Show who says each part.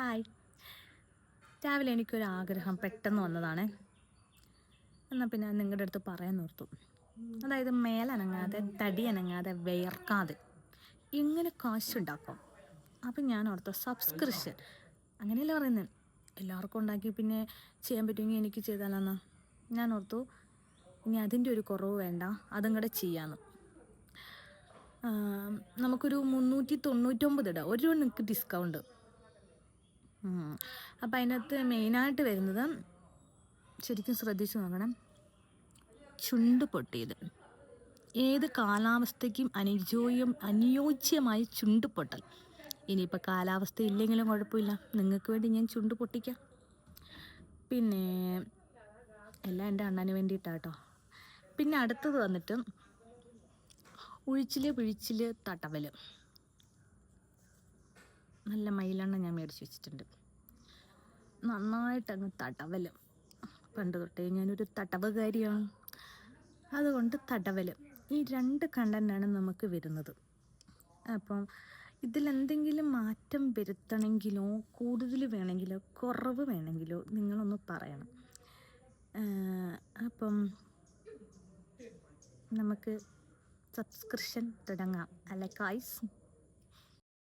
Speaker 1: Hi. രാവിലെ എനിക്കൊരാഗ്രഹം പെട്ടെന്ന് വന്നതാണേ. എന്നാൽ പിന്നെ നിങ്ങളുടെ അടുത്ത് പറയാൻ ഓർത്തു. അതായത് മേലനങ്ങാതെ തടി അനങ്ങാതെ വിയർക്കാതെ എങ്ങനെ കാശുണ്ടാക്കാം. അപ്പം ഞാൻ ഓർത്തു സബ്സ്ക്രിപ്ഷൻ അങ്ങനെയല്ലേ പറയുന്നത്. എല്ലാവർക്കും ഉണ്ടാക്കി പിന്നെ ചെയ്യാൻ പറ്റുമെങ്കിൽ എനിക്ക് ചെയ്താലെന്നാ. ഞാൻ ഓർത്തു ഇനി അതിൻ്റെ ഒരു കുറവ് വേണ്ട, അതും കൂടെ ചെയ്യാമെന്ന്. നമുക്കൊരു 399 ഇടാം. ഒരു നിങ്ങൾക്ക് ഡിസ്കൗണ്ട്. അപ്പം അതിനകത്ത് മെയിനായിട്ട് വരുന്നത് ശരിക്കും ശ്രദ്ധിച്ച് നോക്കണം, ചുണ്ട് പൊട്ടിയത്. ഏത് കാലാവസ്ഥയ്ക്കും അനുയോജ്യമായ ചുണ്ട് പൊട്ടൽ. ഇനിയിപ്പോൾ കാലാവസ്ഥ ഇല്ലെങ്കിലും കുഴപ്പമില്ല, നിങ്ങൾക്ക് വേണ്ടി ഞാൻ ചുണ്ട് പൊട്ടിക്കാം. പിന്നെ എല്ലാം എൻ്റെ അണ്ണന് വേണ്ടിയിട്ടാട്ടോ. പിന്നെ അടുത്തത് വന്നിട്ട് പിഴിച്ചിൽ തട്ടവൽ. നല്ല മയിലെണ്ണ ഞാൻ മേടിച്ച് വെച്ചിട്ടുണ്ട്. നന്നായിട്ടങ്ങ് തടവൽ. പണ്ട് തൊട്ടേ ഞാനൊരു തടവുകാരിയാണ്. അതുകൊണ്ട് തടവൽ, ഈ 2 കണ്ടൻ്റാണ് നമുക്ക് വരുന്നത്. അപ്പം ഇതിലെന്തെങ്കിലും മാറ്റം വരുത്തണമെങ്കിലോ കൂടുതൽ വേണമെങ്കിലോ കുറവ് വേണമെങ്കിലോ നിങ്ങളൊന്ന് പറയണം. അപ്പം നമുക്ക് സബ്സ്ക്രിപ്ഷൻ തുടങ്ങാം അല്ലേ ഗായ്സ്?